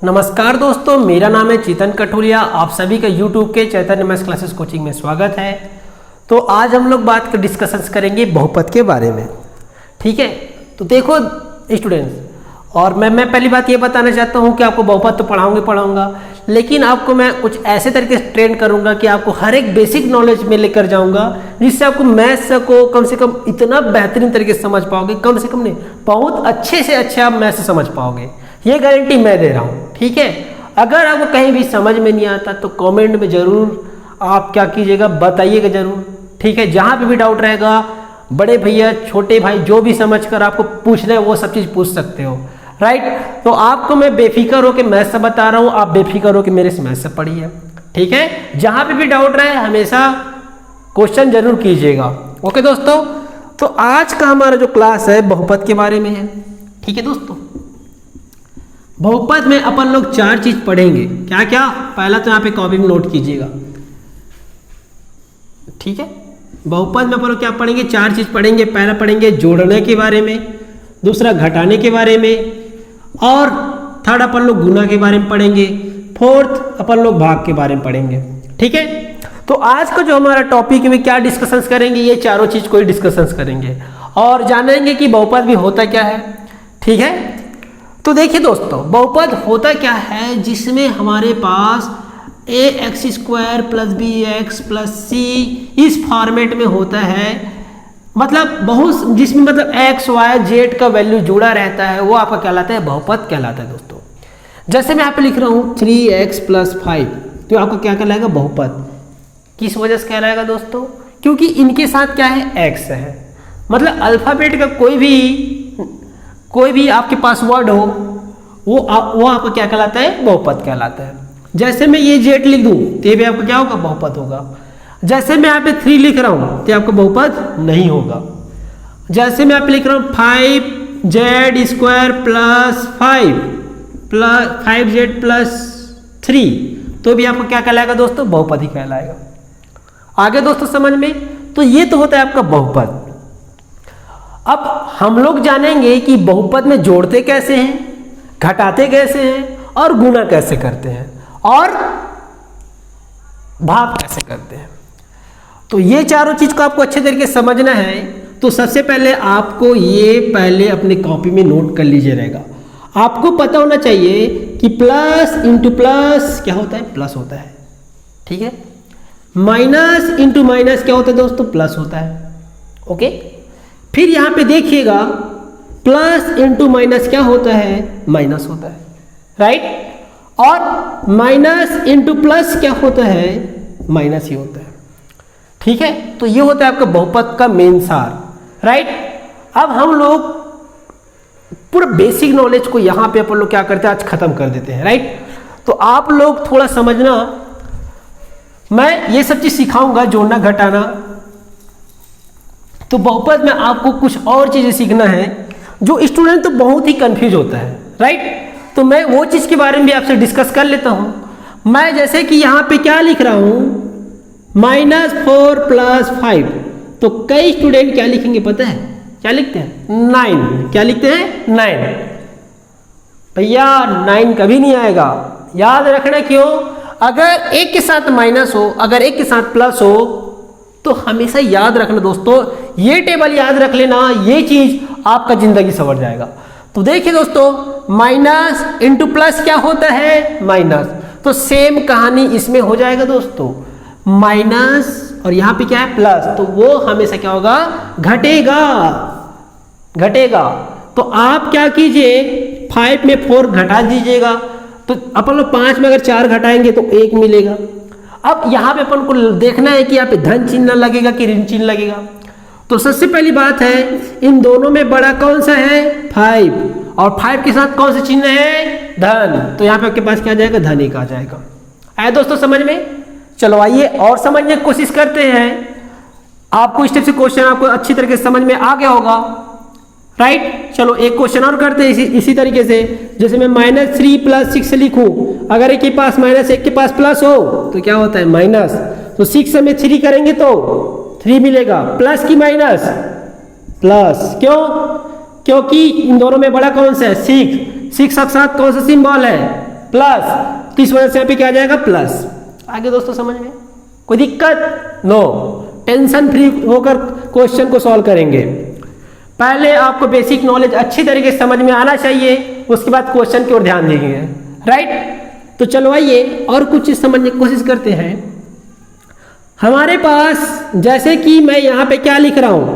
नमस्कार दोस्तों, मेरा नाम है चेतन कठोरिया। आप सभी का YouTube के चैतन्य मैथ्स क्लासेस कोचिंग में स्वागत है। तो आज हम लोग डिस्कशंस करेंगे बहुपद के बारे में। ठीक है, तो देखो स्टूडेंट्स, और मैं पहली बात ये बताना चाहता हूँ कि आपको बहुपद तो पढ़ाऊंगा, लेकिन आपको मैं कुछ ऐसे तरीके से ट्रेन करूँगा कि आपको हर एक बेसिक नॉलेज में लेकर जाऊँगा, जिससे आपको मैथ्स को कम से कम इतना बेहतरीन तरीके से समझ पाओगे, कम से कम नहीं बहुत अच्छे से अच्छे आप मैथ्स समझ पाओगे, ये गारंटी मैं दे रहा हूँ। ठीक है, अगर आपको कहीं भी समझ में नहीं आता तो कमेंट में ज़रूर आप क्या कीजिएगा, बताइएगा ज़रूर। ठीक है, जहाँ पे भी डाउट रहेगा, बड़े भैया छोटे भाई जो भी समझ कर आपको पूछना है वो सब चीज़ पूछ सकते हो। राइट, तो आपको मैं बेफिक्र होकर मैथ्स से बता रहा हूँ, आप बेफिक्र होकर मेरे से मैथ्स से पढ़िए। ठीक है, जहाँ पे भी डाउट रहे हमेशा क्वेश्चन जरूर कीजिएगा। ओके दोस्तों, तो आज का हमारा जो क्लास है बहुपद के बारे में है। ठीक है दोस्तों, बहुपद में अपन लोग चार चीज पढ़ेंगे। क्या क्या? पहला तो यहाँ पे कॉपी में नोट कीजिएगा। ठीक है, बहुपद में अपन लोग क्या पढ़ेंगे? चार चीज पढ़ेंगे। पहला पढ़ेंगे जोड़ने के बारे में, दूसरा घटाने के बारे में, और थर्ड अपन लोग गुना के बारे में पढ़ेंगे, फोर्थ अपन लोग भाग के बारे में पढ़ेंगे। ठीक है, तो आज का जो हमारा टॉपिक में क्या डिस्कशंस करेंगे, ये चारों चीज को ही डिस्कशंस करेंगे और जानेंगे कि बहुपद भी होता क्या है। ठीक है, तो देखिए दोस्तों, बहुपद होता क्या है, जिसमें हमारे पास ax² + bx + c इस फॉर्मेट में होता है। मतलब बहुत, जिसमें मतलब x, y, z का वैल्यू जुड़ा रहता है, वो आपका कहलाता है बहुपद कहलाता है दोस्तों। जैसे मैं यहाँ पे लिख रहा हूँ 3x + 5, तो आपको क्या कहलाएगा? बहुपद। किस वजह से कहलाएगा दोस्तों? क्योंकि इनके साथ क्या है? x है। मतलब अल्फाबेट का कोई भी आपके पास वर्ड हो, वो आपको क्या कहलाता है? बहुपद कहलाता है। जैसे मैं ये z लिख दूं तो ये भी आपका क्या होगा? बहुपद होगा। जैसे मैं यहाँ पे 3 लिख रहा हूं तो आपका बहुपद नहीं होगा। जैसे मैं यहाँ पे लिख रहा हूं 5z² + 5z + 3, तो भी आपको क्या कहलाएगा दोस्तों? बहुपद ही कहलाएगा। आगे दोस्तों समझ में? तो ये तो होता है आपका बहुपद। अब हम लोग जानेंगे कि बहुपद में जोड़ते कैसे हैं, घटाते कैसे हैं, और गुना कैसे करते हैं, और भाग कैसे करते हैं। तो ये चारों चीज को आपको अच्छे तरीके से समझना है। तो सबसे पहले आपको ये पहले अपनी कॉपी में नोट कर लीजिए रहेगा। आपको पता होना चाहिए कि प्लस इंटू प्लस क्या होता है? प्लस होता है। ठीक है, माइनस इंटू माइनस क्या होता है दोस्तों? प्लस होता है। ओके, फिर यहां पे देखिएगा प्लस इंटू माइनस क्या होता है? माइनस होता है। राइट, और माइनस इंटू प्लस क्या होता है? माइनस ही होता है। ठीक है, तो ये होता है आपका बहुपद का मेन सार। राइट, अब हम लोग पूरा बेसिक नॉलेज को यहां पे अपन लोग क्या करते हैं? आज खत्म कर देते हैं। राइट, तो आप लोग थोड़ा समझना, मैं ये सब चीज सिखाऊंगा, जोड़ना घटाना। तो बहुपद में आपको कुछ और चीजें सीखना है जो स्टूडेंट तो बहुत ही कंफ्यूज होता है। राइट, तो मैं वो चीज के बारे में भी आपसे डिस्कस कर लेता हूं। मैं जैसे कि यहां पे क्या लिख रहा हूं? -4 + 5, तो कई स्टूडेंट क्या लिखेंगे पता है? क्या लिखते हैं? 9। क्या लिखते हैं? 9। भैया 9 कभी नहीं आएगा, याद रखना। क्यों? अगर एक के साथ माइनस हो, अगर एक के साथ प्लस हो, तो हमेशा याद रखना दोस्तों, ये टेबल याद रख लेना, ये चीज आपका जिंदगी संवर जाएगा। तो देखिए दोस्तों, माइनस इंटू प्लस क्या होता है? माइनस। तो सेम कहानी इसमें हो जाएगा दोस्तों, माइनस और यहां पे क्या है? प्लस, तो वो हमेशा क्या होगा? घटेगा। तो आप क्या कीजिए, 5 में 4 घटा दीजिएगा, तो अपन लोग 5 में अगर 4 घटाएंगे तो 1 मिलेगा। अब यहाँ पे अपन को देखना है कि यहाँ पे धन चिन्ह लगेगा कि ऋण चिन्ह लगेगा। तो सबसे पहली बात है, इन दोनों में बड़ा कौन सा है? 5, और 5 के साथ कौन सा चिन्ह है? धन। तो यहाँ पे आपके पास क्या आ जाएगा? धन 1 आ जाएगा। आया दोस्तों समझ में? चलो आइए और समझने की कोशिश करते हैं। आपको स्टेप से क्वेश्चन आपको अच्छी तरीके से समझ में आ गया होगा। राइट, चलो एक क्वेश्चन और करते हैं इसी तरीके से। जैसे मैं -3 + 6 लिखूं, अगर एक के पास माइनस, एक के पास प्लस हो तो क्या होता है? माइनस। तो 6 में 3 करेंगे तो 3 मिलेगा। प्लस की माइनस? प्लस। क्यों? क्योंकि इन दोनों में बड़ा कौन सा है? 6 के साथ कौन सा सिंबल है? प्लस, तो इस वजह से यहाँ पे क्या आ जाएगा प्लस। आगे दोस्तों समझ में कोई दिक्कत? नो, टेंशन फ्री होकर क्वेश्चन को सॉल्व करेंगे। पहले आपको बेसिक नॉलेज अच्छी तरीके से समझ में आना चाहिए, उसके बाद क्वेश्चन की ओर ध्यान देंगे, राइट। तो चलो आइए और कुछ चीज समझने की कोशिश करते हैं। हमारे पास जैसे कि मैं यहाँ पे क्या लिख रहा हूं,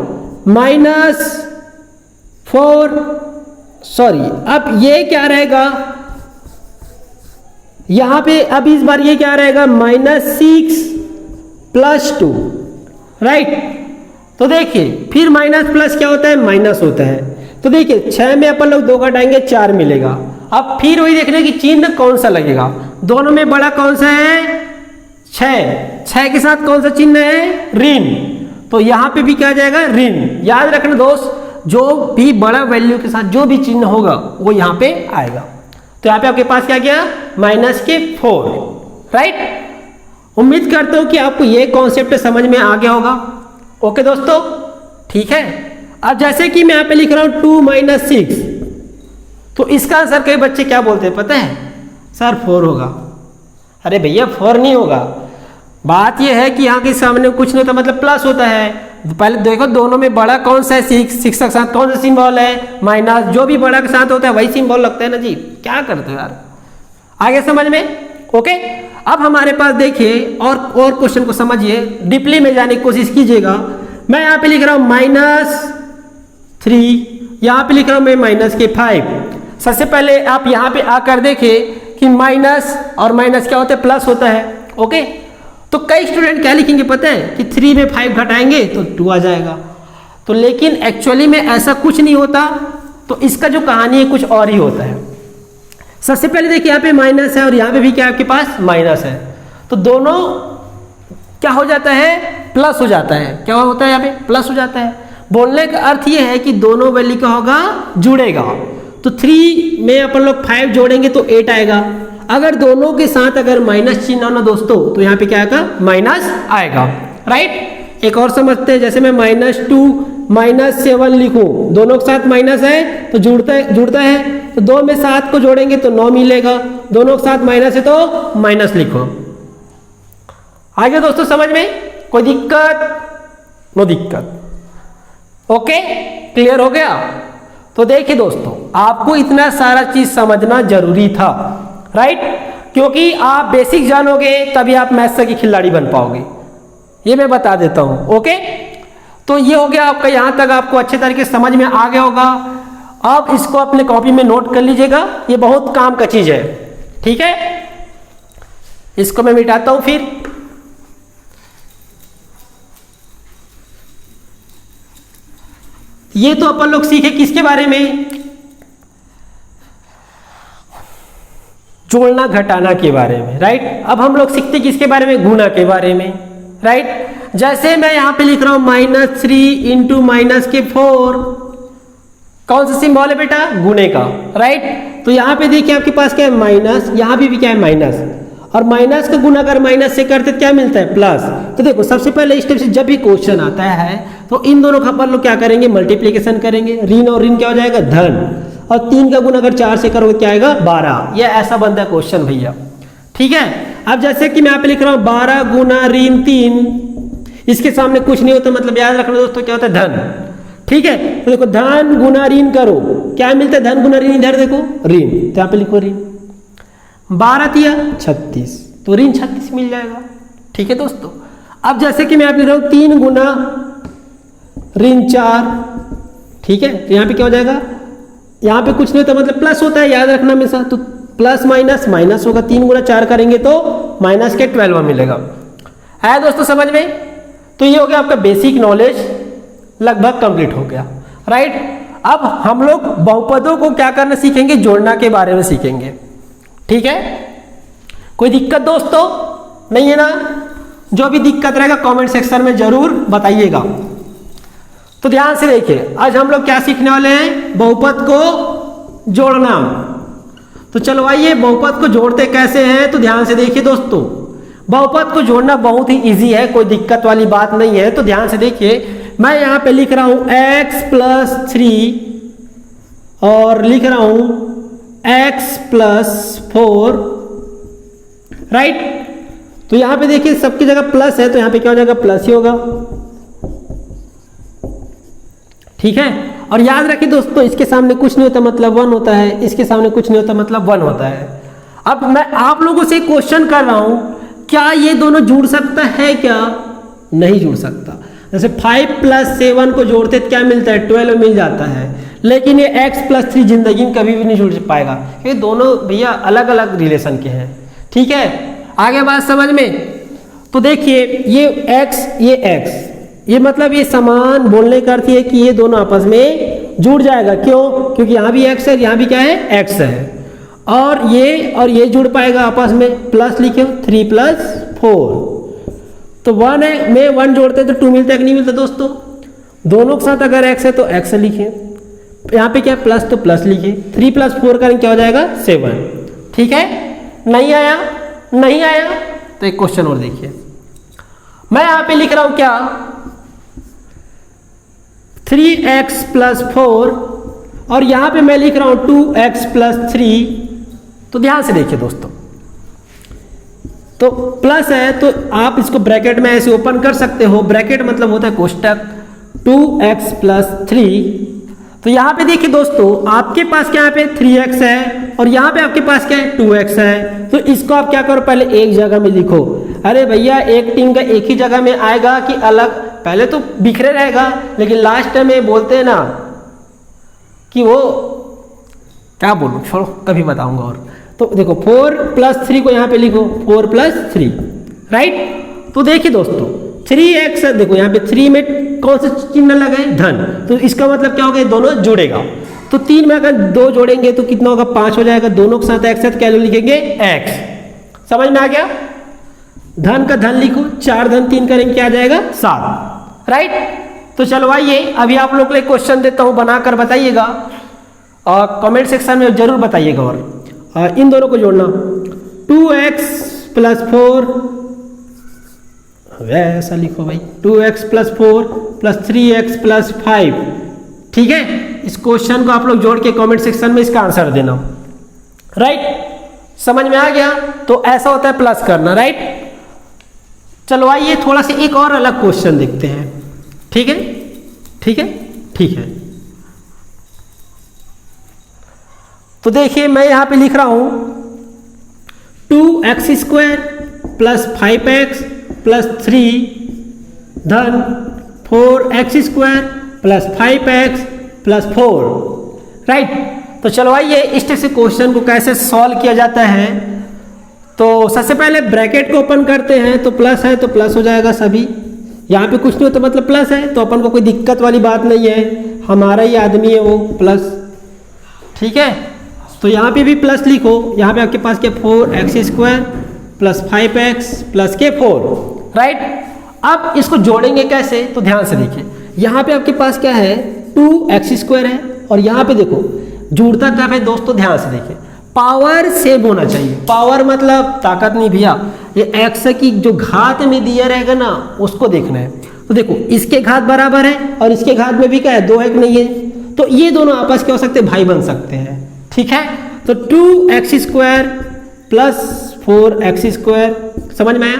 -4, सॉरी अब ये क्या रहेगा यहां पे, अब इस बार ये क्या रहेगा -6 + 2, राइट। तो देखिए फिर माइनस प्लस क्या होता है, माइनस होता है। तो देखिए 6 में अपन लोग 2 घटाएंगे 4 मिलेगा। अब फिर वही देखने की चिन्ह कौन सा लगेगा, दोनों में बड़ा कौन सा है, 6 के साथ कौन सा चिन्ह है, ऋण। तो यहां पे भी क्या आ जाएगा, ऋण। याद रखना दोस्त, जो भी बड़ा वैल्यू के साथ जो भी चिन्ह होगा वो यहाँ पे आएगा। तो यहाँ पे आपके पास क्या गया, -4, राइट। उम्मीद करता हूं कि आपको ये कॉन्सेप्ट समझ में आ गया होगा। ओके दोस्तों, ठीक है। अब जैसे कि मैं यहाँ पे लिख रहा हूं 2 - 6, तो इसका आंसर कई बच्चे क्या बोलते हैं पता है, सर 4 होगा। अरे भैया 4 नहीं होगा, बात यह है कि यहाँ के सामने कुछ नहीं होता, मतलब प्लस होता है। पहले देखो दोनों में बड़ा कौन सा है, 6 के साथ कौन सा सिंबल है, माइनस। जो भी बड़ा के साथ होता है वही सिंबल लगता है ना जी, क्या करते हो यार, आगे समझ में। ओके, अब हमारे पास देखिए और क्वेश्चन को समझिए, डीपली में जाने की कोशिश कीजिएगा। मैं यहाँ पे लिख रहा हूँ -3, यहाँ पे लिख रहा हूँ मैं -5। सबसे पहले आप यहाँ पे आकर देखिए कि माइनस और माइनस क्या होता है, प्लस होता है। ओके, तो कई स्टूडेंट क्या लिखेंगे पता है कि 3 में 5 घटाएंगे तो 2 आ जाएगा। तो लेकिन एक्चुअली में ऐसा कुछ नहीं होता, तो इसका जो कहानी है कुछ और ही होता है। सबसे पहले देखिए यहाँ पे माइनस है और यहाँ पे भी क्या आपके पास माइनस है, तो दोनों क्या हो जाता है, प्लस हो जाता है। क्या होता है यहाँ पे, प्लस हो जाता है। बोलने का अर्थ ये है कि दोनों वैल्यू क्या होगा, जुड़ेगा। तो 3 में अपन लोग 5 जोड़ेंगे तो 8 आएगा। अगर दोनों के साथ अगर माइनस चिन्ह हो ना दोस्तों, तो यहाँ पे क्या आएगा, माइनस आएगा, राइट। एक और समझते हैं, जैसे मैं -2 -7 लिखूं, दोनों के साथ माइनस है तो जुड़ता है। तो 2 में 7 को जोड़ेंगे तो 9 मिलेगा, दोनों के साथ माइनस है तो माइनस लिखो। आगे दोस्तों समझ में कोई दिक्कत? नो दिक्कत। ओके, क्लियर हो गया। तो देखिए दोस्तों, आपको इतना सारा चीज समझना जरूरी था, राइट, क्योंकि आप बेसिक जानोगे तभी आप मैथ्स के खिलाड़ी बन पाओगे, ये मैं बता देता हूं। ओके, तो ये हो गया आपका, यहां तक आपको अच्छे तरीके से समझ में आ गया होगा। आप इसको अपने कॉपी में नोट कर लीजिएगा, ये बहुत काम का चीज है, ठीक है। इसको मैं मिटाता हूं फिर। ये तो अपन लोग सीखे किसके बारे में, जोड़ना घटाना के बारे में, राइट। अब हम लोग सीखते किसके बारे में, गुणा के बारे में, राइट। जैसे मैं यहां पे लिख रहा हूं -3 × -4, कौन सा सिंबल है बेटा, गुणे का, राइट। तो यहां पे देखिए आपके पास क्या है, माइनस, यहां भी क्या है, माइनस। और माइनस का गुणा अगर माइनस से करते क्या मिलता है, प्लस। तो देखो सबसे पहले स्टेप से जब भी क्वेश्चन आता है तो इन दोनों का अपन लोग क्या करेंगे, मल्टीप्लीकेशन करेंगे। ऋण और ऋण क्या हो जाएगा, धन। और 3 का गुणा अगर 4 से करोगे क्या आएगा, 12। ये ऐसा बनता है क्वेश्चन भैया, ठीक है। अब जैसे कि मैं यहाँ पे लिख रहा हूँ 12 × ऋण 3, इसके सामने कुछ नहीं होता, मतलब याद रखना दोस्तों क्या होता है, धन, ठीक है। तो देखो धन गुना ऋण करो, क्या मिलता है, धन गुना ऋण, इधर देखो ऋण, तो यहाँ पे लिखो ऋण। 12 तिया 36, तो ऋण 36 मिल जाएगा, ठीक है दोस्तों। अब जैसे कि मैं आप लिख रहा हूं 3 × ऋण 4, ठीक है। तो यहाँ पे क्या हो जाएगा, यहाँ पे कुछ नहीं होता, मतलब प्लस होता है, याद रखना हमेशा। तो प्लस माइनस माइनस होगा, 3 × 4 करेंगे तो माइनस के 12 मिलेगा। आया दोस्तों समझ में। तो ये हो गया आपका बेसिक नॉलेज, लगभग कंप्लीट हो गया, राइट। अब हम लोग बहुपदों को क्या करना सीखेंगे, जोड़ना के बारे में सीखेंगे, ठीक है। कोई दिक्कत दोस्तों नहीं है ना? जो भी दिक्कत रहेगा कमेंट सेक्शन में जरूर बताइएगा। तो ध्यान से देखिए, आज हम लोग क्या सीखने वाले हैं, बहुपद को जोड़ना। तो चलो आइए, बहुपद को जोड़ते कैसे हैं, तो ध्यान से देखिए दोस्तों। बहुपद को जोड़ना बहुत ही इजी है, कोई दिक्कत वाली बात नहीं है। तो ध्यान से देखिए, मैं यहां पे लिख रहा हूं x + 3 और लिख रहा हूं एक्स प्लस 4, राइट। तो यहां पे देखिए सबकी जगह प्लस है, तो यहां पे क्या हो जाएगा, प्लस ही होगा, ठीक है। और याद रखिए दोस्तों, इसके सामने कुछ नहीं होता मतलब 1 होता है, इसके सामने कुछ नहीं होता मतलब 1 होता है। अब मैं आप लोगों से क्वेश्चन कर रहा हूं, क्या ये दोनों जुड़ सकता है, क्या नहीं जुड़ सकता। जैसे 5 + 7 को जोड़ते तो क्या मिलता है, 12 मिल जाता है, लेकिन ये x + 3 जिंदगी में कभी भी नहीं जुड़ पाएगा, ये दोनों भैया अलग अलग रिलेशन के हैं, ठीक है। आगे बात समझ में। तो देखिए ये x, ये मतलब ये समान बोलने का अर्थ है कि ये दोनों आपस में जुड़ जाएगा। क्यों? क्योंकि यहाँ भी x है, यहाँ भी क्या है, x है, और ये जुड़ पाएगा आपस में, प्लस लिखे 3 + 4, तो 1 है, में 1 जोड़ते तो 2 मिलता है कि नहीं मिलता दोस्तों। दोनों के साथ अगर x है तो x लिखे, यहाँ पे क्या प्लस तो प्लस लिखे, 3 + 4 करेंगे क्या हो जाएगा, 7, ठीक है। नहीं आया तो एक क्वेश्चन और देखिए, मैं यहाँ पे लिख रहा हूं क्या, 3x + 4, और यहां पे मैं लिख रहा हूं 2x + 3। तो ध्यान से देखिए दोस्तों, तो प्लस है तो आप इसको ब्रैकेट में ऐसे ओपन कर सकते हो, ब्रैकेट मतलब होता है कोष्टक, 2x + 3। तो यहां पे देखिए दोस्तों, आपके पास क्या पे 3x है और यहां पे आपके पास क्या है 2x है, तो इसको आप क्या करो, पहले एक जगह में लिखो। अरे भैया एक टीम का एक ही जगह में आएगा कि अलग, पहले तो बिखरे रहेगा, लेकिन लास्ट में बोलते हैं ना कि वो क्या बोलूं, छोड़ो कभी बताऊंगा। और तो देखो 4 + 3 को यहाँ पे लिखो, 4 + 3, राइट। तो देखिए दोस्तों 3x, देखो यहाँ पे 3 में कौन सा चिन्ह लगा है, धन, तो इसका मतलब क्या होगा, दोनों जुड़ेगा। तो 3 में अगर 2 जोड़ेंगे तो कितना होगा, 5 हो जाएगा, दोनों के साथ x है तो क्या लिखेंगे, x। समझ में आ गया, धन का धन लिखो, 4 धन 3 करेंगे क्या आ जाएगा, 7, राइट। तो चलो आइए अभी आप लोग के लिए क्वेश्चन देता हूं, बनाकर बताइएगा और कमेंट सेक्शन में जरूर बताइएगा। और इन दोनों को जोड़ना, 2x + 4, वैसा लिखो भाई, 2x + 4 + 3x + 5, ठीक है। इस क्वेश्चन को आप लोग जोड़ के कमेंट सेक्शन में इसका आंसर देना, राइट। समझ में आ गया, तो ऐसा होता है प्लस करना, राइट। चलो आइए थोड़ा सा एक और अलग क्वेश्चन देखते हैं, ठीक है, ठीक है, ठीक है। तो देखिए मैं यहां पे लिख रहा हूं 2x² + 5x + 3 धन 4x² + 5x + 4, राइट। तो चलो आइए इस तरह से क्वेश्चन को कैसे सॉल्व किया जाता है। तो सबसे पहले ब्रैकेट को ओपन करते हैं, तो प्लस है तो प्लस हो जाएगा सभी, यहाँ पे कुछ नहीं होता मतलब प्लस है, तो अपन को कोई दिक्कत वाली बात नहीं है, हमारा ही आदमी है वो प्लस, ठीक है। तो यहाँ पे भी प्लस लिखो, यहाँ पे आपके पास क्या 4x² + 5x + 4, राइट। अब इसको जोड़ेंगे कैसे, तो ध्यान से देखिए, यहाँ पे आपके पास क्या है 2x² है, और यहाँ पे देखो जुड़ता क्या है दोस्तों, ध्यान से देखिए, पावर सेम होना चाहिए। पावर मतलब ताकत नहीं भैया, ये x की जो घात में दिया रहेगा ना उसको देखना है। तो देखो इसके घात बराबर है और इसके घात में भी क्या है 2 नहीं है, तो ये दोनों आपस के हो सकते भाई बन सकते हैं, ठीक है। तो 2x² + 4x², समझ में आया।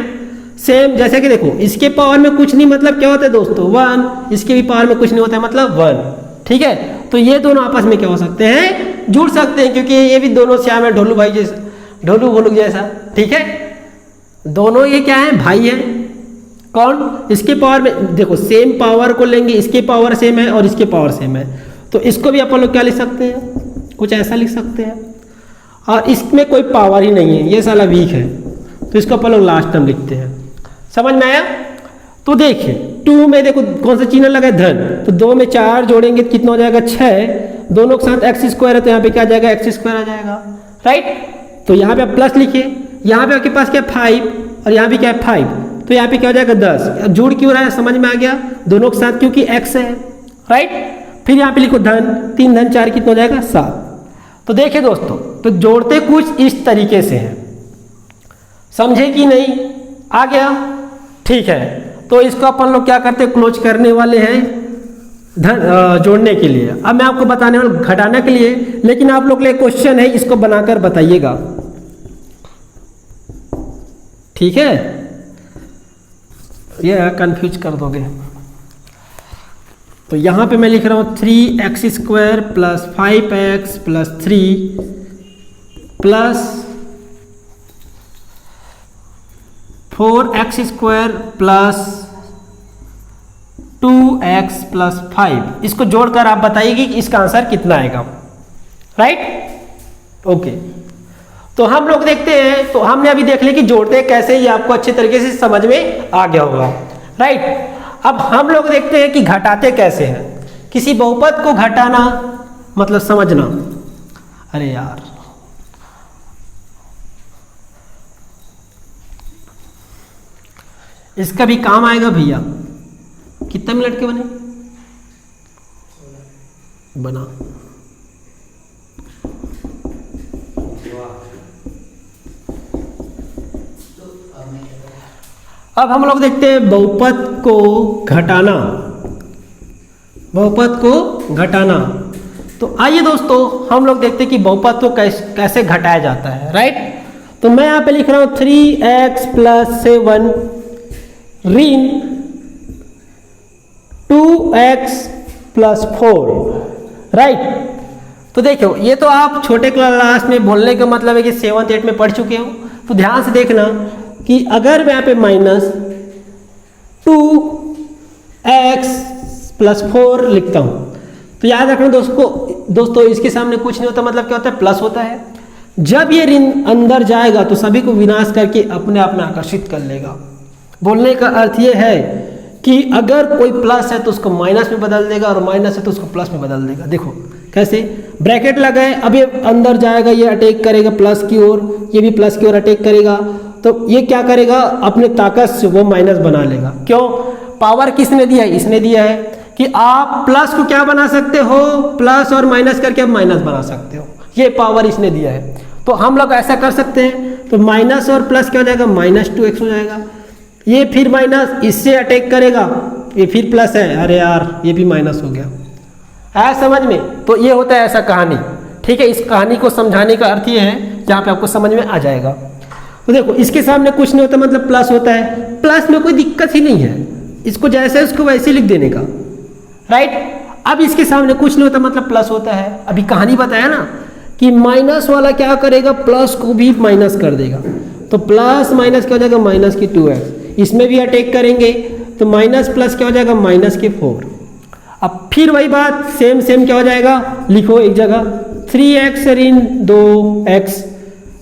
सेम जैसे कि देखो इसके पावर में कुछ नहीं मतलब क्या होता है दोस्तों 1, इसके भी पावर में कुछ नहीं होता है मतलब 1, ठीक है। तो ये दोनों आपस में क्या हो सकते हैं, जुड़ सकते हैं, क्योंकि ये भी दोनों श्याम है, ढोलू भाई जैसा, ढोलू भोलू जैसा, ठीक है। दोनों ये क्या है, भाई है। कौन, इसके पावर में देखो सेम पावर को लेंगे, इसके पावर सेम है और इसके पावर सेम है, तो इसको भी अपन लोग क्या लिख सकते हैं, कुछ ऐसा लिख सकते हैं। और इसमें कोई पावर ही नहीं है, ये साला वीक है, तो इसको अपन लोग लास्ट टर्म लिखते हैं। समझ में आया। तो देखिए 2 में देखो कौन सा चिन्ह लगा है, धन, तो 2 में 4 जोड़ेंगे तो कितना हो जाएगा 6, दोनों के साथ x² है तो यहाँ पे क्या आ जाएगा x² आ जाएगा, राइट। तो यहाँ पे आप प्लस लिखिए, यहाँ पे आपके पास क्या 5 और यहाँ भी क्या है 5, तो यहाँ पे क्या हो जाएगा 10। जुड़ क्यों रहा है, समझ में आ गया, दोनों के साथ क्योंकि x है, राइट। फिर यहाँ पे लिखो धन, 3 धन 4 कितना हो जाएगा 7। तो देखिए दोस्तों, तो जोड़ते कुछ इस तरीके से है, समझे कि नहीं, आ गया, ठीक है। तो इसको अपन लोग क्या करते हैं, क्लोज करने वाले हैं, जोड़ने के लिए। अब मैं आपको बताने वाला घटाने के लिए, लेकिन आप लोग के लिए क्वेश्चन है, इसको बनाकर बताइएगा, ठीक है? ये कंफ्यूज कर दोगे। तो यहाँ पे मैं लिख रहा हूँ 3x² plus 5x plus 3 plus 4x² plus 2x plus 5। इसको जोड़कर आप बताइए कि इसका आंसर कितना आएगा, राइट? ओके, तो हम लोग देखते हैं। तो हमने अभी देख लिया कि जोड़ते हैं कैसे, ये आपको अच्छे तरीके से समझ में आ गया होगा, राइट? अब हम लोग देखते हैं कि घटाते कैसे हैं। किसी बहुपद को घटाना मतलब समझना। अरे यार, इसका भी काम आएगा भैया। कितने मिनट के बने? बना। अब हम लोग देखते हैं बहुपद को घटाना। बहुपद को घटाना। तो आइए दोस्तों, हम लोग देखते हैं कि बहुपद को कैसे घटाया जाता है, राइट? तो मैं यहाँ पे लिख रहा हूँ 3x प्लस 7 ऋण 2x प्लस 4, राइट? तो देखो, ये तो आप छोटे क्लास में बोलने का मतलब है कि 7th 8th में पढ़ चुके हो। तो ध्यान से देखना कि अगर मैं यहाँ पे माइनस 2x प्लस 4 लिखता हूँ, तो याद रखना दोस्तों इसके सामने कुछ नहीं होता, मतलब क्या होता है? प्लस होता है। जब ये ऋण अंदर जाएगा तो सभी को विनाश करके अपने आप में आकर्षित कर लेगा। बोलने का अर्थ ये है कि अगर कोई प्लस है तो उसको माइनस में बदल देगा, और माइनस है तो उसको प्लस में बदल देगा। देखो कैसे, ब्रैकेट लगाए, अब ये अंदर जाएगा, ये अटैक करेगा प्लस की ओर, ये भी प्लस की ओर अटैक करेगा। तो ये क्या करेगा? अपने ताकत से वो माइनस बना लेगा। क्यों? पावर किसने दिया है? इसने दिया है कि आप प्लस को क्या बना सकते हो? प्लस और माइनस करके आप माइनस बना सकते हो। ये पावर इसने दिया है। तो हम लोग ऐसा कर सकते हैं। तो माइनस और प्लस क्या हो जाएगा? -2x हो जाएगा। ये फिर माइनस इससे अटैक करेगा, ये फिर प्लस है, अरे यार ये भी माइनस हो गया। है समझ में? तो ये होता है ऐसा कहानी, ठीक है? इस कहानी को समझाने का अर्थ ये है जहाँ पे आपको समझ में आ जाएगा। तो देखो, इसके सामने कुछ नहीं होता, मतलब प्लस होता है। प्लस में कोई दिक्कत ही नहीं है, इसको जैसे है उसको वैसे लिख देने का, राइट? अब इसके सामने कुछ नहीं होता, मतलब प्लस होता है। अभी कहानी बताया ना कि माइनस वाला क्या करेगा? प्लस को भी माइनस कर देगा। तो प्लस माइनस क्या हो जाएगा? माइनस की 2x। इसमें भी अटैक करेंगे तो माइनस प्लस क्या हो जाएगा? माइनस के 4। अब फिर वही बात, सेम क्या हो जाएगा? लिखो एक जगह 3x ऋण 2x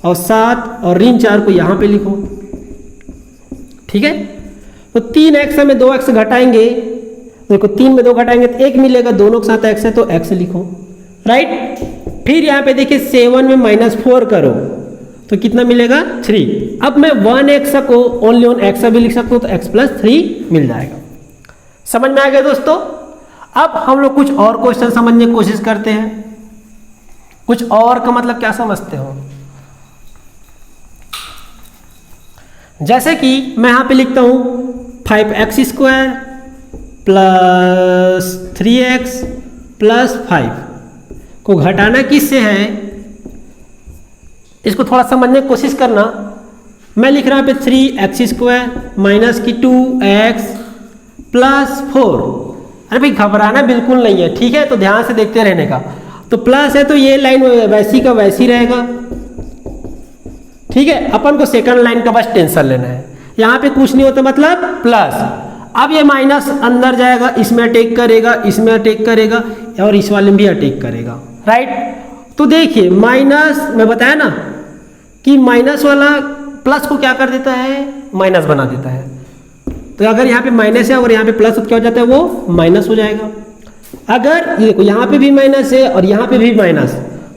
और 7 और ऋण 4 को यहाँ पे लिखो, ठीक है? तो 3x में 2x घटाएंगे, देखो 3 में 2 घटाएंगे तो 1 मिलेगा, दोनों के साथ x है तो x लिखो, राइट? फिर यहाँ पे देखिए 7 में -4 करो तो कितना मिलेगा? 3। अब मैं 1x को ओनली ऑन x भी लिख सकता हूँ, तो x प्लस 3 मिल जाएगा। समझ में आ गया दोस्तों? अब हम लोग कुछ और क्वेश्चन समझने की कोशिश करते हैं। कुछ और का मतलब क्या समझते हो? जैसे कि मैं यहां पे लिखता हूं 5x² प्लस 3x प्लस 5 को घटाना किससे है? इसको थोड़ा समझने की कोशिश करना। मैं लिख रहा हूं पे 3x² माइनस की 2x प्लस 4। अरे भाई घबराना बिल्कुल नहीं है, ठीक है? तो ध्यान से देखते रहने का। तो प्लस है तो ये लाइन वैसी का वैसी रहेगा, ठीक है? अपन को सेकंड लाइन का बस टेंशन लेना है। यहाँ पे कुछ नहीं होता, मतलब प्लस। अब ये माइनस अंदर जाएगा, इसमें अटैक करेगा, इसमें अटैक करेगा और इस वाले में भी अटैक करेगा, राइट? तो देखिए माइनस, मैं बताया ना कि माइनस वाला प्लस को क्या कर देता है? माइनस बना देता है। तो अगर यहाँ पे माइनस है और यहाँ पे प्लस तो क्या हो जाता है? वो माइनस हो जाएगा। अगर ये देखो यहाँ पे भी माइनस है और यहाँ पे भी माइनस,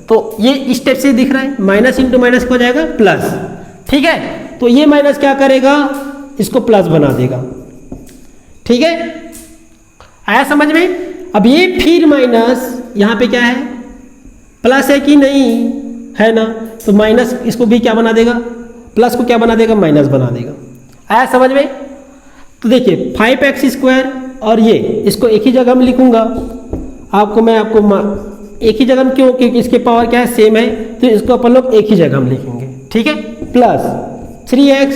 तो ये इस टाइप से दिख रहा है, माइनस इंटू माइनस हो जाएगा प्लस, ठीक है? तो ये माइनस क्या करेगा? इसको प्लस बना देगा, ठीक है? आया समझ में? अब ये फिर माइनस यहाँ पे क्या है? प्लस है कि नहीं है ना? तो माइनस इसको भी क्या बना देगा? प्लस को क्या बना देगा? माइनस बना देगा। आया समझ में? तो देखिए 5x² और ये इसको एक ही जगह में लिखूंगा। एक ही जगह में क्यों, क्योंकि इसके पावर क्या है, सेम है, तो इसको अपन लोग एक ही जगह में लिखेंगे, ठीक है। प्लस 3x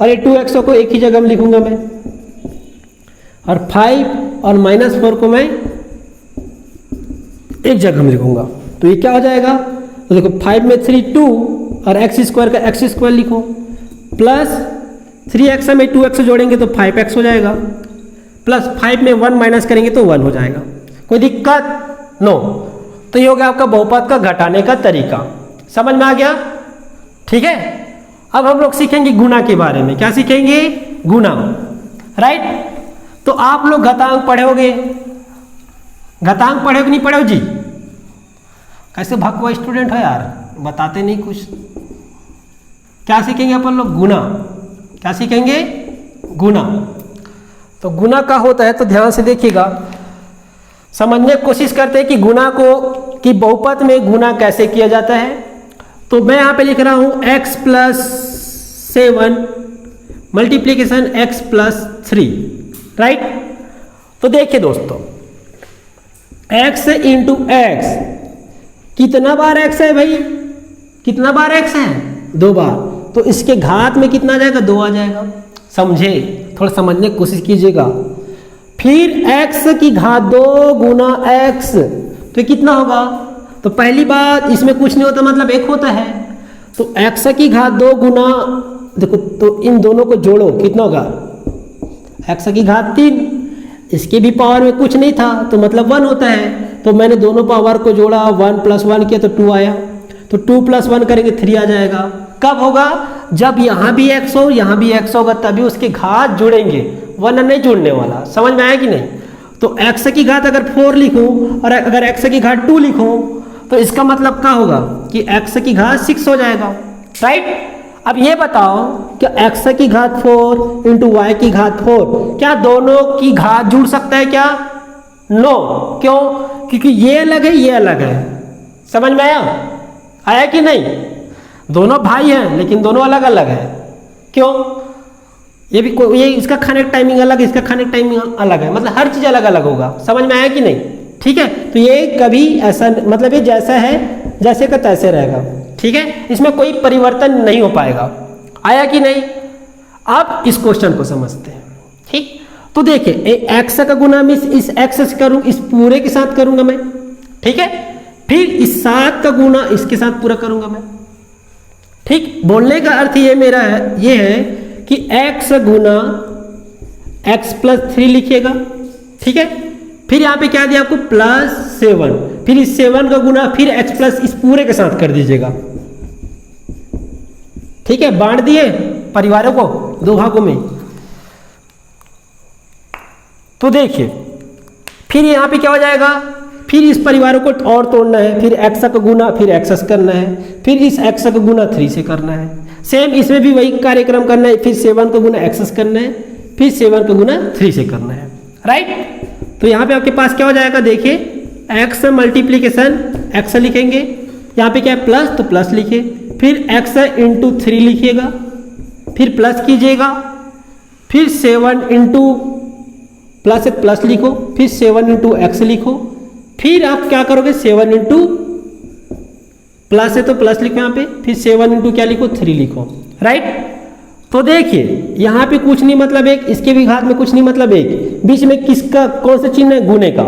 और ये 2x को एक ही जगह में लिखूंगा मैं, और 5 और -4 को मैं एक जगह में लिखूंगा। तो ये क्या हो जाएगा, तो देखो 5 में 3 2 और x² का x² लिखो, प्लस 3x में 2x जोड़ेंगे तो 5x हो जाएगा, प्लस 5 में 1 माइनस करेंगे तो 1 हो जाएगा। कोई दिक्कत नो। तो ये हो गया आपका बहुपद का घटाने का तरीका, समझ में आ गया, ठीक है। अब हम लोग सीखेंगे गुणा के बारे में। क्या सीखेंगे, गुणा, राइट। तो आप लोग घातांक पढ़ोगे, घातांक पढ़े कि नहीं पढ़े जी? कैसे भगवा स्टूडेंट हो यार, बताते नहीं कुछ। क्या सीखेंगे अपन लोग, गुणा। क्या सीखेंगे, गुणा। तो गुणा का होता है, तो ध्यान से देखिएगा, समझने की कोशिश करते हैं कि गुणा को, कि बहुपद में गुणा कैसे किया जाता है। तो मैं यहां पे लिख रहा हूं x + 7 मल्टीप्लीकेशन x + 3, राइट। तो देखिए दोस्तों, x इंटू एक्स, कितना बार x है भाई, कितना बार x है, 2 बार। तो इसके घात में कितना आ जाएगा, 2 आ जाएगा। समझे, थोड़ा समझने की कोशिश कीजिएगा। फिर x की घात 2 गुना x, तो कितना होगा, तो पहली बात इसमें कुछ नहीं होता, मतलब 1 होता है। तो x की घात 2 गुना, देखो तो इन दोनों को जोड़ो, कितना होगा, x की घात 3, इसके भी पावर में कुछ नहीं था तो मतलब 1 होता है। तो मैंने दोनों पावर को जोड़ा, 1 + 1 किया तो 2 आया, तो 2 + 1 करेंगे 3 आ जाएगा। कब होगा, जब यहाँ भी x हो यहाँ भी x होगा, तभी उसके घात जुड़ेंगे, वरना नहीं जुड़ने वाला। समझ में आया कि नहीं। तो x की घात अगर 4 लिखूं और अगर x की घात 2 लिखूं, तो इसका मतलब क्या होगा कि x की घात 6 हो जाएगा, राइट। अब ये बताओ कि x की घात 4 इंटू y की घात 4, क्या दोनों की घात जुड़ सकता है क्या, नो। क्यों, क्योंकि ये अलग है ये अलग है। समझ में आया, आया कि नहीं। दोनों भाई हैं लेकिन दोनों अलग अलग है। क्यों, ये इसका खाने का टाइमिंग अलग है, इसका खाने का टाइमिंग अलग है, मतलब हर चीज अलग अलग होगा। समझ में आया कि नहीं, ठीक है। तो ये कभी ऐसा, मतलब ये जैसा है जैसे का तैसे रहेगा, ठीक है, इसमें कोई परिवर्तन नहीं हो पाएगा। आया कि नहीं। अब इस क्वेश्चन को समझते हैं, ठीक। तो देखिए x का गुना मैं इस x से करूं, इस पूरे के साथ करूंगा मैं, ठीक है। फिर इस 7 का गुना इसके साथ पूरा करूंगा मैं, ठीक। बोलने का अर्थ ये मेरा है, ये है कि x गुना x + 3 लिखिएगा, ठीक है। फिर यहाँ पे क्या दिया आपको, +7, फिर इस 7 का गुना फिर x प्लस इस पूरे के साथ कर दीजिएगा, ठीक है। बांट दिए परिवारों को 2 भागों में। तो देखिए फिर यहाँ पे क्या हो जाएगा, फिर इस परिवारों को और तोड़ना है, फिर x का गुना फिर x करना है, फिर इस x का गुना 3 से करना है। सेम इसमें भी वही कार्यक्रम करना है, फिर 7 का गुना x करना है, फिर 7 का गुना 3 से करना है, राइट। तो यहाँ पे आपके पास क्या हो जाएगा, देखिए x मल्टीप्लीकेशन x लिखेंगे, यहाँ पे क्या है प्लस, तो प्लस लिखिए, फिर x इंटू 3 लिखिएगा, फिर प्लस कीजिएगा, फिर 7 इंटू प्लस है प्लस लिखो, फिर 7 इंटू एक्स लिखो, फिर आप क्या करोगे 7 इंटू प्लस है तो प्लस लिखो यहाँ पे, फिर 7 इंटू क्या लिखो 3 लिखो, राइट। तो देखिए यहाँ पे कुछ नहीं मतलब 1, इसके भी घात में कुछ नहीं मतलब 1, बीच में किसका कौन सा चिन्ह है, गुने का।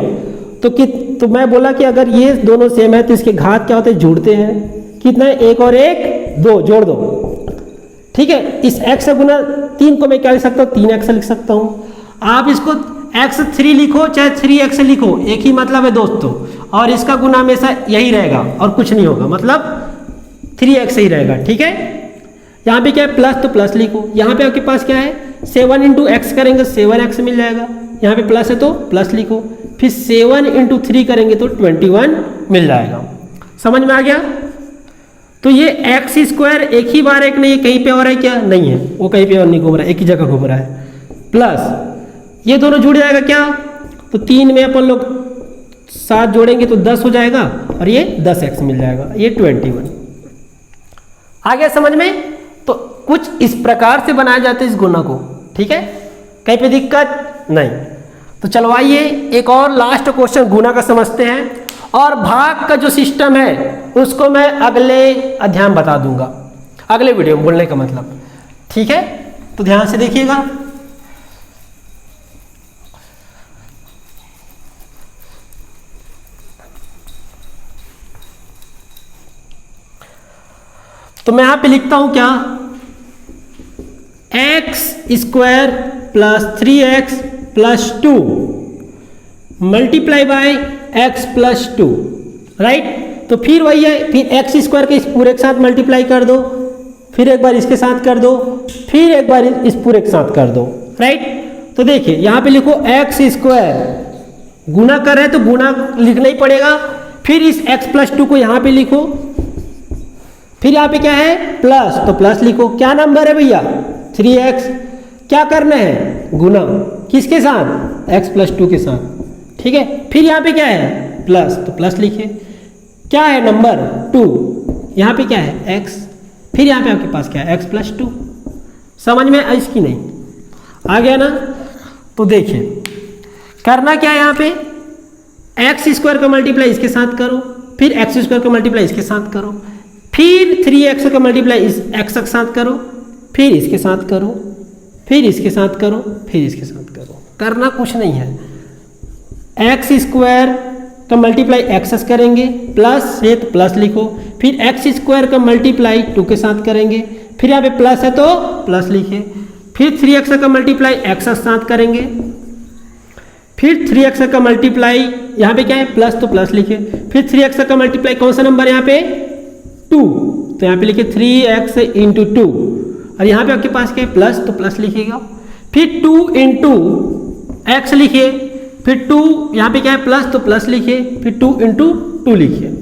तो मैं बोला कि अगर ये दोनों सेम है तो इसके घात क्या होते हैं, जुड़ते हैं। कितना है, 1 और 1 2, जोड़ दो, ठीक है। इस x से गुना 3 को मैं क्या लिख सकता हूँ, 3x लिख सकता हूँ। आप इसको x3 लिखो चाहे 3x लिखो, एक ही मतलब है दोस्तों, और इसका गुना हमेशा यही रहेगा और कुछ नहीं होगा, मतलब 3x ही रहेगा, ठीक है। यहाँ पे क्या है प्लस, तो प्लस लिखो, यहाँ पे आपके पास क्या है 7 इंटू एक्स करेंगे 7x मिल जाएगा, यहाँ पे प्लस है तो प्लस लिखो, फिर 7 इंटू 3 करेंगे तो 21 मिल जाएगा। समझ में आ गया। तो ये x² एक ही बार एक नहीं, कहीं पे और है क्या, नहीं है, वो कहीं पे और नहीं घूम रहा है, एक ही जगह घूम रहा है। प्लस ये दोनों जुड़ जाएगा क्या, तो 3 में अपन लोग 7 जोड़ेंगे तो 10 हो जाएगा, और ये 10x मिल जाएगा, ये 21। आ गया समझ में। तो कुछ इस प्रकार से बनाया जाता है इस गुना को, ठीक है, कहीं पे दिक्कत नहीं। तो चलो आइए एक और लास्ट क्वेश्चन गुना का समझते हैं, और भाग का जो सिस्टम है उसको मैं अगले अध्याय में बता दूंगा, अगले वीडियो में, बोलने का मतलब। ठीक है, तो ध्यान से देखिएगा। तो मैं यहां पे लिखता हूं क्या, x square plus 3x plus 2 multiply by x plus 2, right. तो फिर वही है, फिर एक्स स्क्वायर के इस पूरे के साथ मल्टीप्लाई कर दो, फिर एक बार इसके साथ कर दो, फिर एक बार इस पूरे के साथ कर दो, राइट। तो देखिए यहां पे लिखो एक्स स्क्वायर, गुना कर रहे हैं तो गुना लिखना ही पड़ेगा, फिर इस x प्लस 2 को यहां पे लिखो, फिर यहाँ पे क्या है प्लस, तो प्लस लिखो। क्या नंबर है भैया 3x, क्या करना है गुना, किसके साथ x प्लस 2 के साथ, ठीक है। फिर यहाँ पे क्या है प्लस, तो प्लस लिखे। क्या है नंबर 2, यहाँ पे क्या है x, फिर यहाँ पे आपके पास क्या है x प्लस 2। समझ में आई इसकी नहीं, आ गया ना। तो देखिए करना क्या है, यहाँ पे एक्स स्क्वायर का मल्टीप्लाई इसके साथ करो, फिर एक्स स्क्वायर का मल्टीप्लाई इसके साथ करो, फिर 3x का मल्टीप्लाई इस x के साथ करो, फिर इसके साथ करो, फिर इसके साथ करो, फिर इसके साथ करो। करना कुछ नहीं है, एक्स स्क्वायर का मल्टीप्लाई एक्स करेंगे, प्लस है तो प्लस लिखो, फिर एक्स स्क्वायर का मल्टीप्लाई 2 के साथ करेंगे, फिर यहाँ पे प्लस है तो प्लस लिखे, फिर 3x का मल्टीप्लाई एक्स के साथ करेंगे, फिर 3x का मल्टीप्लाई यहाँ पे क्या है प्लस, तो प्लस लिखे, फिर 3x का मल्टीप्लाई कौन सा नंबर है यहाँ पे 2, तो यहाँ पे लिखे 3x इंटू 2, और यहाँ पे आपके पास क्या है प्लस, तो प्लस लिखिएगा, फिर 2 इंटू एक्स लिखिए, फिर 2 यहाँ पे क्या है प्लस, तो प्लस लिखिए, फिर 2 इंटू 2 लिखिए।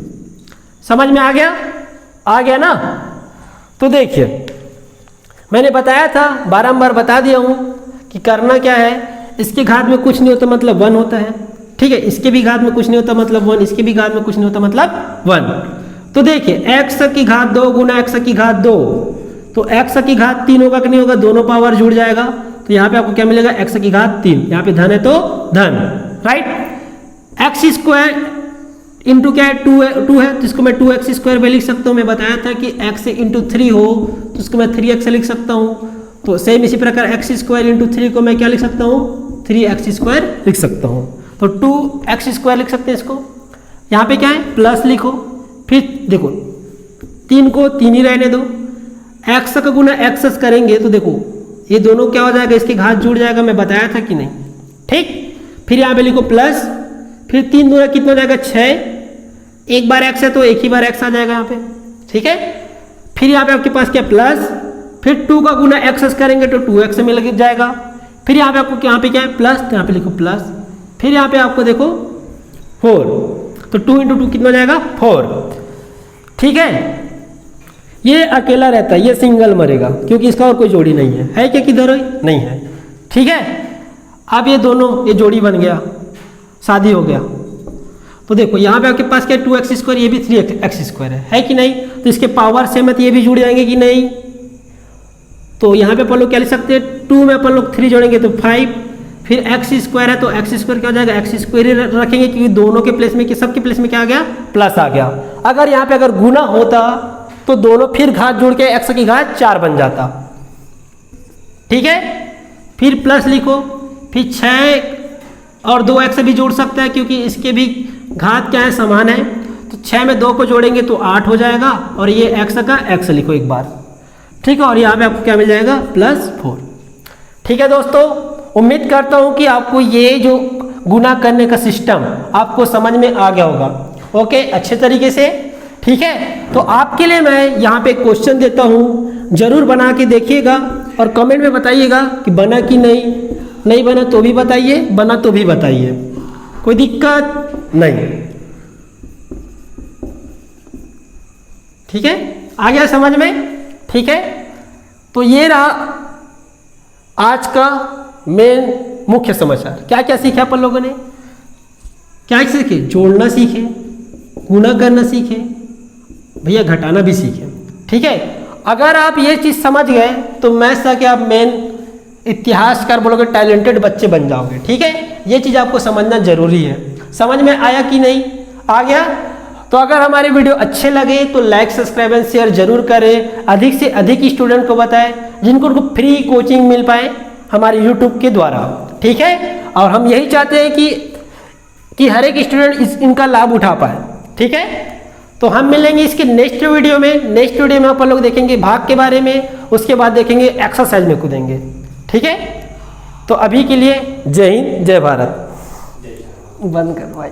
समझ में आ गया, आ गया ना। तो देखिए मैंने बताया था, बारंबार बता दिया हूँ कि करना क्या है, इसके घात में कुछ नहीं होता मतलब 1 होता है, ठीक है। इसके भी घात में कुछ नहीं होता मतलब 1, इसके भी घात में कुछ नहीं होता मतलब 1। तो देखिए x की घात 2 गुना x की घात 2, तो x की घात 3 होगा कि नहीं होगा, दोनों पावर जुड़ जाएगा, तो यहाँ पे आपको क्या मिलेगा x की घात 3, यहाँ पे धन है तो धन, राइट। एक्स स्क्वायर इंटू क्या है 2 है, तो इसको मैं 2x स्क्वायर में लिख सकता हूँ। मैं बताया था कि x इंटू 3 हो तो इसको मैं 3x लिख सकता हूँ, तो सेम इसी प्रकार x स्क्वायर इंटू 3 को मैं क्या लिख सकता हूँ 3x स्क्वायर लिख सकता हूँ, तो 2x स्क्वायर लिख सकते हैं इसको। यहाँ पे क्या है प्लस लिखो, फिर देखो 3 को 3 ही रहने दो, x का गुना x करेंगे तो देखो ये दोनों क्या हो जाएगा, इसके घात जुड़ जाएगा, मैं बताया था कि नहीं, ठीक। फिर यहाँ पे लिखो प्लस, फिर 3 दूना कितना हो जाएगा 6, एक बार x है तो एक ही बार x आ जाएगा यहाँ पे, ठीक है। फिर यहाँ पे आपके पास क्या प्लस, फिर 2 का गुना x करेंगे तो 2x में लग जाएगा, फिर यहाँ पे आपको यहाँ पे क्या है प्लस, तो यहाँ पे लिखो प्लस, फिर यहाँ पे आपको देखो 4, तो 2 इंटू 2 कितना हो जाएगा 4, ठीक है। ये अकेला रहता है, ये सिंगल मरेगा क्योंकि इसका और कोई जोड़ी नहीं है क्या किधर नहीं है, ठीक है। अब ये दोनों ये जोड़ी बन गया, शादी हो गया। तो देखो यहाँ पे आपके पास क्या 2x स्क्वायर, ये भी 3x स्क्वायर है कि नहीं, तो इसके पावर से मत ये भी जुड़ जाएंगे कि नहीं। तो यहाँ पे अपन लोग क्या लिख सकते हैं 2 में अपन लोग 3 जोड़ेंगे तो 5, फिर x स्क्वायर है तो x स्क्वायर क्या हो जाएगा x स्क्वायर ही रखेंगे क्योंकि दोनों के प्लेस में सबके प्लेस में क्या आ गया प्लस आ गया। अगर यहाँ पे अगर गुना होता तो दोनों फिर घात जोड़ के x की घात 4 बन जाता, ठीक है। फिर प्लस लिखो, फिर 6 और 2x भी जोड़ सकता है क्योंकि इसके भी घात क्या है समान है, तो 6 में 2 को जोड़ेंगे तो 8 हो जाएगा, और ये x का x लिखो एक बार, ठीक है। और यहाँ पे आपको क्या मिल जाएगा +4, ठीक है दोस्तों। उम्मीद करता हूँ कि आपको ये जो गुना करने का सिस्टम आपको समझ में आ गया होगा, ओके अच्छे तरीके से, ठीक है। तो आपके लिए मैं यहाँ पे क्वेश्चन देता हूँ, जरूर बना के देखिएगा और कमेंट में बताइएगा कि बना कि नहीं बना तो भी बताइए, बना तो भी बताइए, कोई दिक्कत नहीं, ठीक है। आ गया समझ में, ठीक है। तो ये रहा आज का मेन मुख्य समाचार। क्या क्या सीखे अपन लोगों ने, क्या सीखे, जोड़ना सीखे, गुना करना सीखे, भैया घटाना भी सीखे, ठीक है। अगर आप ये चीज समझ गए तो मैथ्स का क्या आप मेन इतिहासकार बोलोगे, टैलेंटेड बच्चे बन जाओगे। ठीक है, ये चीज़ आपको समझना जरूरी है। समझ में आया कि नहीं? आ गया? तो अगर हमारे वीडियो अच्छे लगे तो लाइक, सब्सक्राइब एंड शेयर जरूर करें। अधिक से अधिक स्टूडेंट को बताएं जिनको उनको फ्री कोचिंग मिल पाए हमारे यूट्यूब के द्वारा। ठीक है, और हम यही चाहते हैं कि हर एक स्टूडेंट इनका लाभ उठा पाए। ठीक है, तो हम मिलेंगे इसके नेक्स्ट वीडियो में। नेक्स्ट वीडियो में अपन लोग देखेंगे भाग के बारे में, उसके बाद देखेंगे एक्सरसाइज में कूदेंगे। ठीक है, तो अभी के लिए जय हिंद, जय भारत। बंद कर भाई।